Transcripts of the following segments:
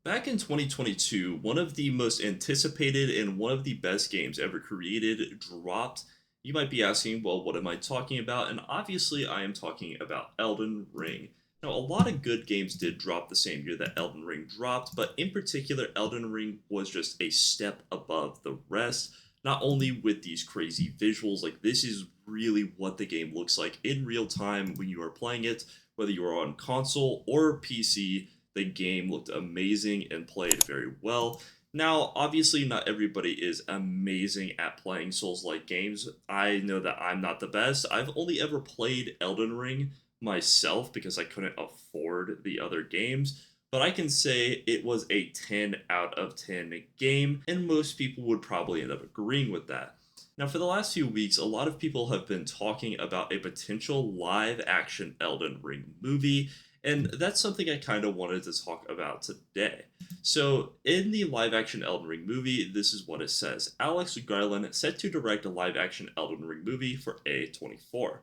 Back in 2022, one of the most anticipated and one of the best games ever created dropped. You might be asking, well, what am I talking about? And obviously, I am talking about Elden Ring. Now, a lot of good games did drop the same year that Elden Ring dropped, but in particular, Elden Ring was just a step above the rest. Not only with these crazy visuals, like this is really what the game looks like in real time when you are playing it, whether you are on console or PC. The game looked amazing and played very well. Now, obviously, not everybody is amazing at playing Souls like games. I know that I'm not the best. I've only ever played Elden Ring myself because I couldn't afford the other games. But I can say it was a 10 out of 10 game, and most people would probably end up agreeing with that. Now, for the last few weeks, a lot of people have been talking about a potential live action Elden Ring movie, and that's something I kind of wanted to talk about today. So, in the live action Elden Ring movie, this is what it says: Alex Garland set to direct a live action Elden Ring movie for A24.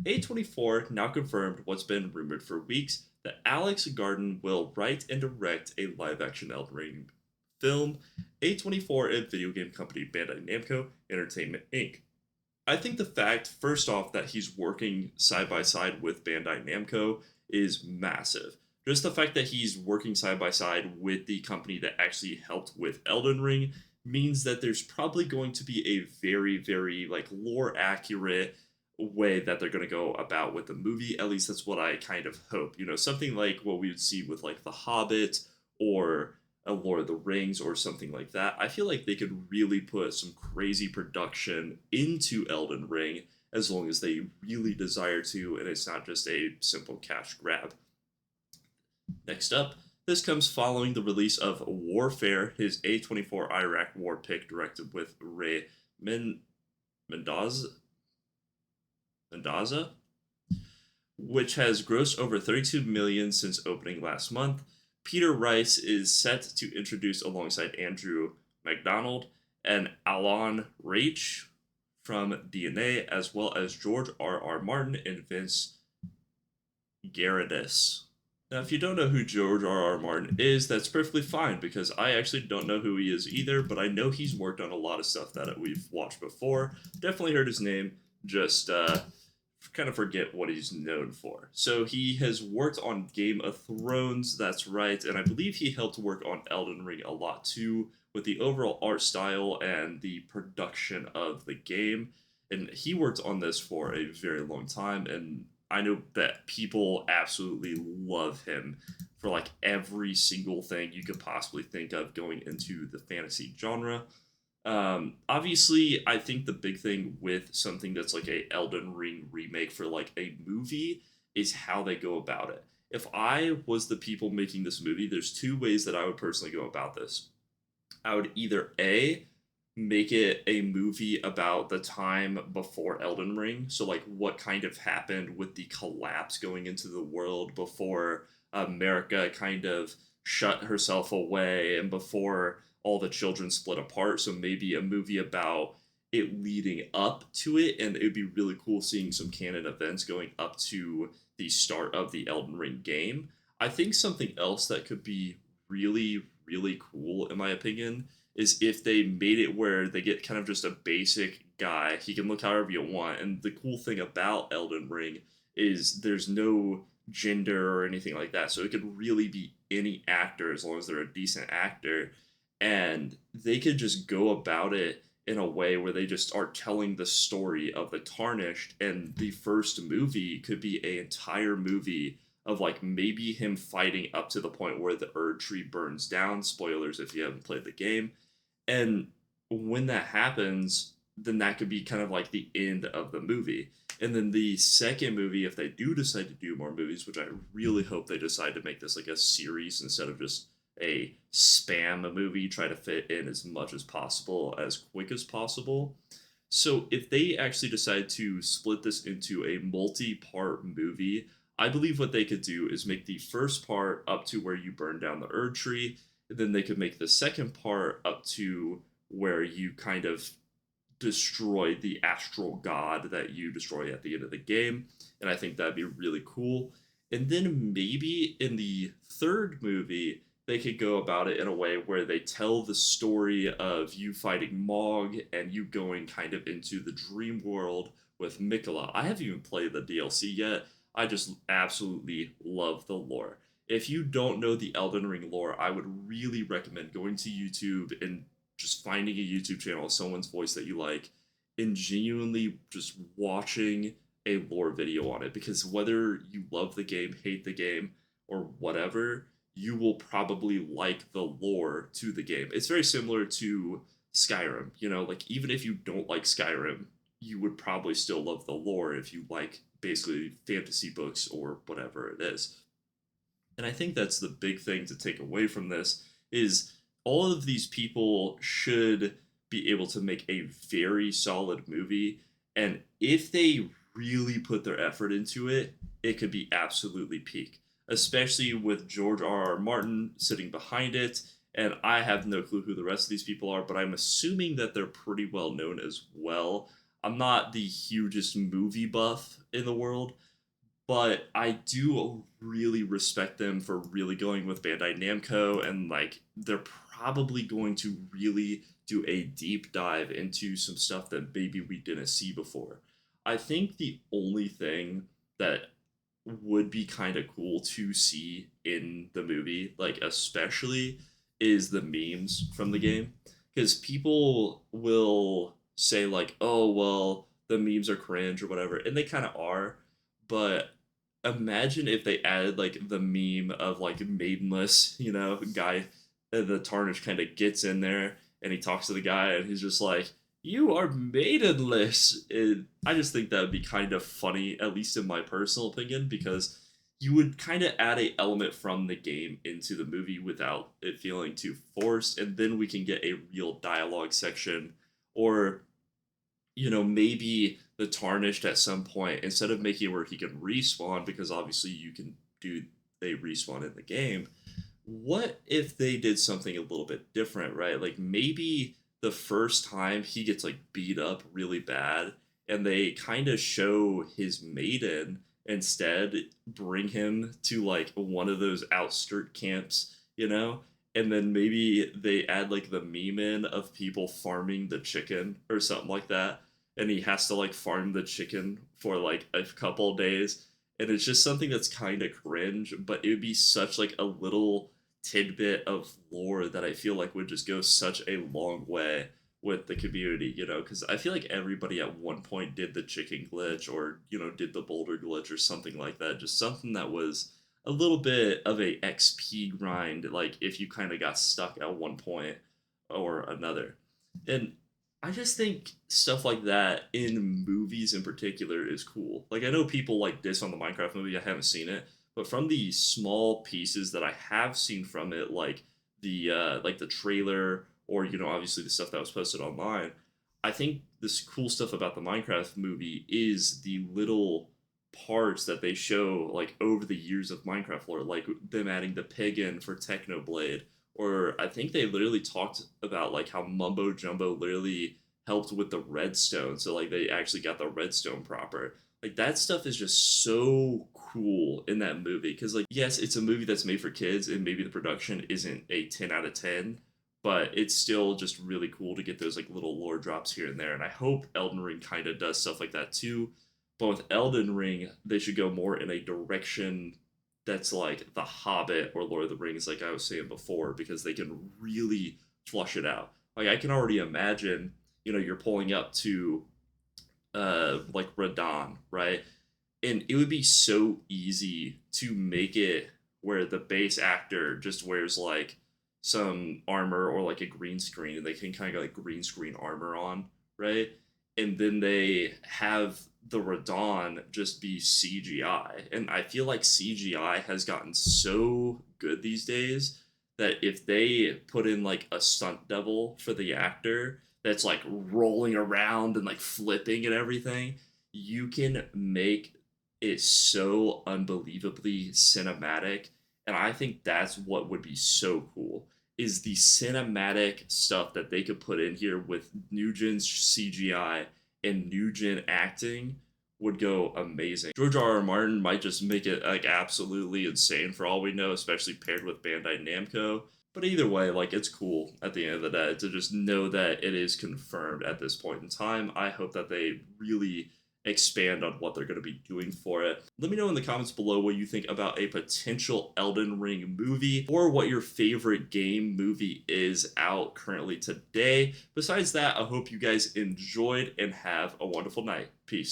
A24 now confirmed what's been rumored for weeks that Alex Garden will write and direct a live action Elden Ring film. A24 and video game company Bandai Namco Entertainment Inc. I think the fact, first off, that he's working side by side with Bandai Namco is massive. Just the fact that he's working side by side with the company that actually helped with Elden Ring means that there's probably going to be a very, very like lore accurate way that they're going to go about with the movie. At least that's what I kind of hope. You know, something like what we would see with like The Hobbit or a Lord of the Rings or something like that. I feel like they could really put some crazy production into Elden Ring as long as they really desire to, and it's not just a simple cash grab. Next up, this comes following the release of Warfare, his A24 Iraq war pick directed with Ray Mendoza, Mendoza, which has grossed over 32 million since opening last month. Peter Rice is set to introduce alongside Andrew MacDonald and Alan Raich from DNA, as well as George R. Martin and Vince Geraghtis. Now, if you don't know who George R. Martin is, that's perfectly fine because I actually don't know who he is either, but I know he's worked on a lot of stuff that we've watched before. Definitely heard his name, just kind of forget what he's known for. So he has worked on Game of Thrones, that's right, and I believe he helped work on Elden Ring a lot too, with the overall art style and the production of the game. And he worked on this for a very long time, and I know that people absolutely love him for like every single thing you could possibly think of going into the fantasy genre. Obviously, I think the big thing with something that's like a Elden Ring remake for like a movie is how they go about it. If I was the people making this movie, there's two ways that I would personally go about this. I would either A, make it a movie about the time before Elden Ring. So, like, what kind of happened with the collapse going into the world before America kind of shut herself away and before all the children split apart. So, maybe a movie about it leading up to it. And it would be really cool seeing some canon events going up to the start of the Elden Ring game. I think something else that could be really, really cool, in my opinion, is if they made it where they get kind of just a basic guy. He can look however you want. And the cool thing about Elden Ring is there's no gender or anything like that. So it could really be any actor as long as they're a decent actor. And they could just go about it in a way where they just are telling the story of the Tarnished. And the first movie could be an entire movie of like maybe him fighting up to the point where the Erd tree burns down. Spoilers if you haven't played the game. And when that happens, then that could be kind of like the end of the movie. And then the second movie, if they do decide to do more movies, which I really hope they decide to make this like a series instead of just a spam movie, try to fit in as much as possible, as quick as possible. So if they actually decide to split this into a multi-part movie, I believe what they could do is make the first part up to where you burn down the Erd tree, and then they could make the second part up to where you kind of destroy the astral god that you destroy at the end of the game. And I think that'd be really cool. And then maybe in the third movie, they could go about it in a way where they tell the story of you fighting Mog and you going kind of into the dream world with Mikola. I haven't even played the DLC yet. I just absolutely love the lore. If you don't know the Elden Ring lore, I would really recommend going to YouTube and just finding a YouTube channel of someone's voice that you like and genuinely just watching a lore video on it, because whether you love the game, hate the game, or whatever, you will probably like the lore to the game. It's very similar to Skyrim. Like even if you don't like Skyrim, you would probably still love the lore if you like basically fantasy books or whatever it is. And I think that's the big thing to take away from this is all of these people should be able to make a very solid movie, and if they really put their effort into it, it could be absolutely peak, especially with George R. R. Martin sitting behind it. And I have no clue who the rest of these people are, but I'm assuming that they're pretty well known as well. I'm not the hugest movie buff in the world, but I do really respect them for really going with Bandai Namco, and like they're probably going to really do a deep dive into some stuff that maybe we didn't see before. I think the only thing that would be kind of cool to see in the movie, like especially, is the memes from the game, because people will say like, "Oh well, the memes are cringe" or whatever, and they kind of are, but imagine if they added like the meme of like maidenless, guy, the tarnish kind of gets in there and he talks to the guy and he's just like, "You are maidenless." I just think that would be kind of funny, at least in my personal opinion, because you would kind of add a element from the game into the movie without it feeling too forced, and then we can get a real dialogue section, or maybe the tarnished at some point, instead of making it where he can respawn, because obviously you can do a respawn in the game, what if they did something a little bit different, right? Like maybe the first time he gets like beat up really bad and they kind of show his maiden instead, bring him to like one of those outskirt camps, and then maybe they add like the meme in of people farming the chicken or something like that, and he has to like farm the chicken for like a couple days, and it's just something that's kind of cringe, but it would be such like a little tidbit of lore that I feel like would just go such a long way with the community, because I feel like everybody at one point did the chicken glitch, or did the boulder glitch or something like that, just something that was a little bit of a XP grind, like if you kind of got stuck at one point or another. And I just think stuff like that in movies in particular is cool. Like I know people like this on the Minecraft movie, I haven't seen it, but from the small pieces that I have seen from it, like the trailer, or obviously the stuff that was posted online, I think this cool stuff about the Minecraft movie is the little parts that they show like over the years of Minecraft lore, like them adding the pig in for Technoblade, or I think they literally talked about like how Mumbo Jumbo literally helped with the redstone, so like they actually got the redstone proper. Like that stuff is just so cool in that movie, because like yes, it's a movie that's made for kids and maybe the production isn't a 10 out of 10, but it's still just really cool to get those like little lore drops here and there, and I hope Elden Ring kind of does stuff like that too. But with Elden Ring, they should go more in a direction that's like The Hobbit or Lord of the Rings, like I was saying before, because they can really flush it out. Like I can already imagine, you're pulling up to like Radon, right? And it would be so easy to make it where the base actor just wears like some armor or like a green screen, and they can kind of like green screen armor on, right? And then they have the Radon just be CGI. And I feel like CGI has gotten so good these days that if they put in like a stunt double for the actor that's like rolling around and like flipping and everything, you can make it so unbelievably cinematic. And I think that's what would be so cool, is the cinematic stuff that they could put in here with new gen's CGI and new gen acting would go amazing. George R. R. Martin might just make it like absolutely insane for all we know, especially paired with Bandai Namco. But either way, like it's cool at the end of the day to just know that it is confirmed at this point in time. I hope that they really expand on what they're going to be doing for it. Let me know in the comments below what you think about a potential Elden Ring movie or what your favorite game movie is out currently today. Besides that, I hope you guys enjoyed and have a wonderful night. Peace.